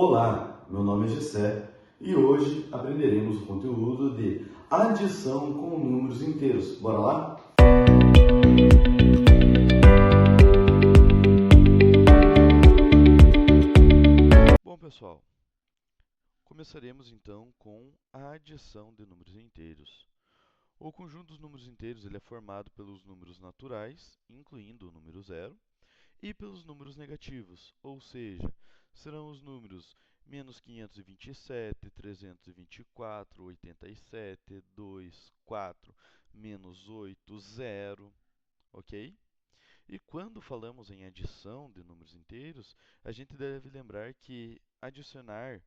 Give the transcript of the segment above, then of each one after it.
Olá, meu nome é Gessé e hoje aprenderemos o conteúdo de adição com números inteiros. Bora lá? Bom, pessoal, começaremos então com a adição de números inteiros. O conjunto dos números inteiros ele é formado pelos números naturais, incluindo o número zero, e pelos números negativos, ou seja, serão os números menos 527, 324, 87, 2, 4, menos 8, 0, ok? E quando falamos em adição de números inteiros, a gente deve lembrar que adicionar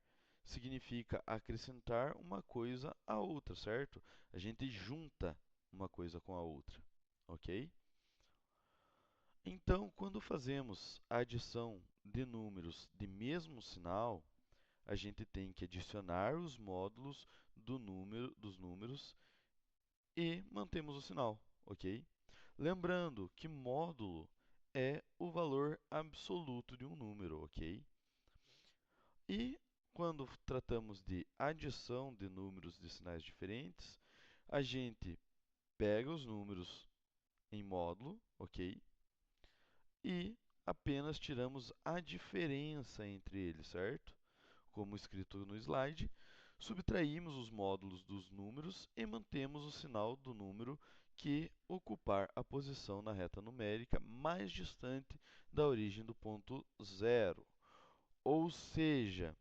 significa acrescentar uma coisa à outra, certo? A gente junta uma coisa com a outra, ok? Então, quando fazemos a adição de números de mesmo sinal, a gente tem que adicionar os módulos dos números e mantemos o sinal, ok? Lembrando que módulo é o valor absoluto de um número, ok? E quando tratamos de adição de números de sinais diferentes, a gente pega os números em módulo, ok? E apenas tiramos a diferença entre eles, certo? Como escrito no slide, subtraímos os módulos dos números e mantemos o sinal do número que ocupar a posição na reta numérica mais distante da origem do ponto zero. Ou seja,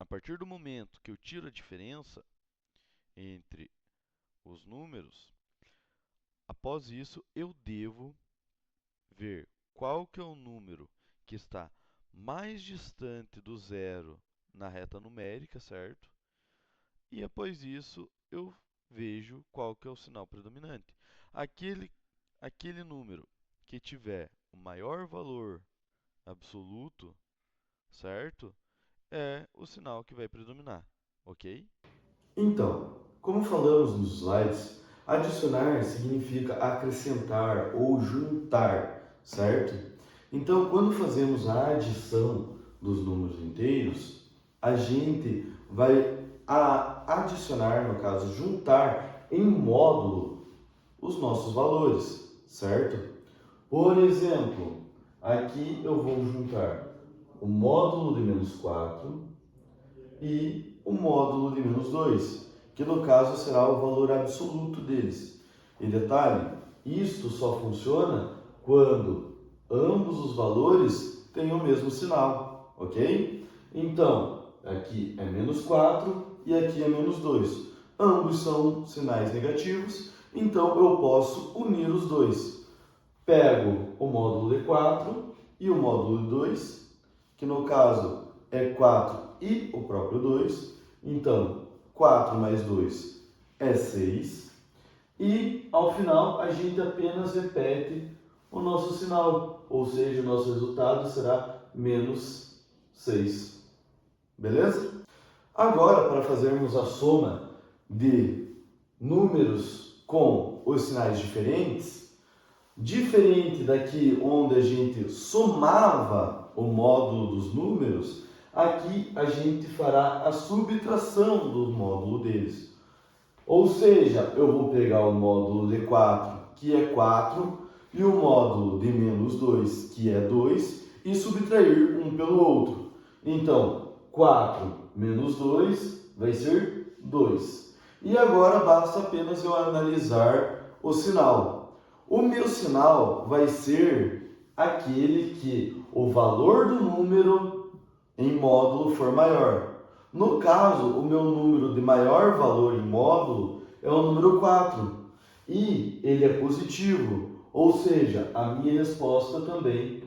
a partir do momento que eu tiro a diferença entre os números, após isso eu devo ver qual que é o número que está mais distante do zero na reta numérica, certo? E após isso eu vejo qual que é o sinal predominante. Aquele número que tiver o maior valor absoluto, certo? É o sinal que vai predominar, ok? Então, como falamos nos slides, adicionar significa acrescentar ou juntar, certo? Então, quando fazemos a adição dos números inteiros, a gente vai adicionar, no caso, juntar em módulo os nossos valores, certo? Por exemplo, aqui eu vou juntar o módulo de menos 4 e o módulo de menos 2, que no caso será o valor absoluto deles. E detalhe, isto só funciona quando ambos os valores têm o mesmo sinal, ok? Então, aqui é menos 4 e aqui é menos 2. Ambos são sinais negativos, então eu posso unir os dois. Pego o módulo de 4 e o módulo de 2, que no caso é 4 e o próprio 2. Então, 4 mais 2 é 6. E, ao final, a gente apenas repete o nosso sinal, ou seja, o nosso resultado será menos 6. Beleza? Agora, para fazermos a soma de números com os sinais diferentes, diferente daqui onde a gente somava o módulo dos números, aqui a gente fará a subtração do módulo deles. Ou seja, eu vou pegar o módulo de 4, que é 4, e o módulo de menos 2, que é 2, e subtrair um pelo outro. Então, 4 menos 2 vai ser 2. E agora basta apenas eu analisar o sinal. O meu sinal vai ser aquele que o valor do número em módulo for maior. No caso, o meu número de maior valor em módulo é o número 4 e ele é positivo, ou seja, a minha resposta também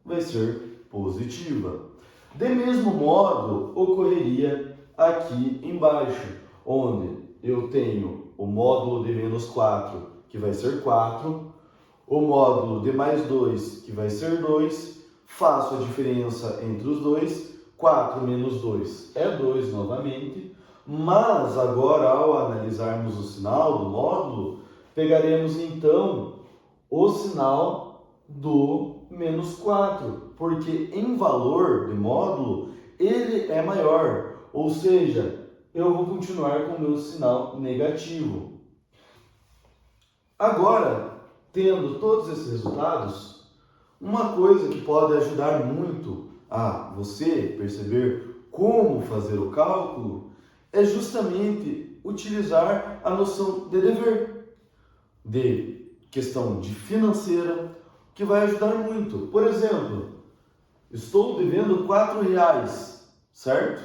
vai ser positiva. De mesmo modo, ocorreria aqui embaixo, onde eu tenho o módulo de menos 4, que vai ser 4, o módulo de mais 2, que vai ser 2, faço a diferença entre os dois, 4 menos 2 é 2 novamente, mas agora ao analisarmos o sinal do módulo, pegaremos então o sinal do menos 4, porque em valor de módulo, ele é maior, ou seja, eu vou continuar com o meu sinal negativo. Agora, tendo todos esses resultados, uma coisa que pode ajudar muito a você perceber como fazer o cálculo é justamente utilizar a noção de dever, de questão de financeira, que vai ajudar muito. Por exemplo, estou devendo R$4, certo?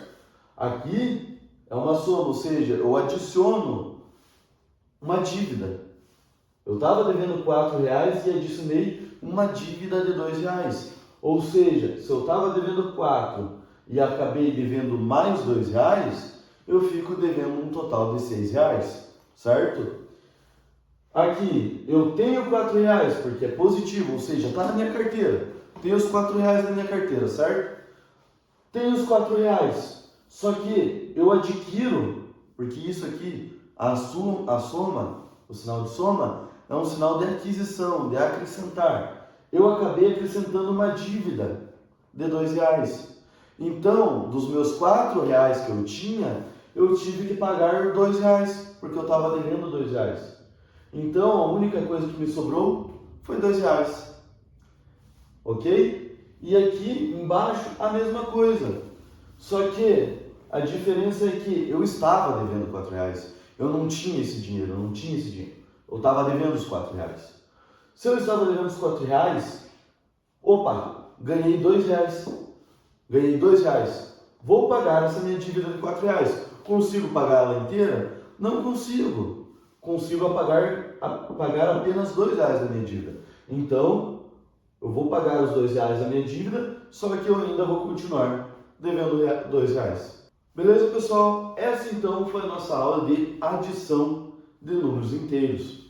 Aqui é uma soma, ou seja, eu adiciono uma dívida. Eu estava devendo R$4 e adicionei uma dívida de R$2. Ou seja, se eu estava devendo 4 e acabei devendo mais R$2, eu fico devendo um total de R$6, certo? Aqui, eu tenho R$4 porque é positivo, ou seja, está na minha carteira. Tenho os R$4 na minha carteira, certo? Tenho os R$4, só que eu adquiro, porque isso aqui, a soma, o sinal de soma, é um sinal de aquisição, de acrescentar. Eu acabei acrescentando uma dívida de R$2. Então, dos meus R$4 que eu tinha, eu tive que pagar R$2, porque eu estava devendo R$2. Então, a única coisa que me sobrou foi R$2. Ok? E aqui embaixo a mesma coisa. Só que a diferença é que eu estava devendo R$4. Eu não tinha esse dinheiro, eu estava devendo os R$4. Se eu estava devendo os R$4, opa, ganhei R$2. Ganhei R$2. Vou pagar essa minha dívida de R$4. Consigo pagar ela inteira? Não consigo. Consigo pagar apenas R$2 da minha dívida. Então, eu vou pagar os R$2 da minha dívida, só que eu ainda vou continuar devendo R$2. Beleza, pessoal? Essa então foi a nossa aula de adição de números inteiros.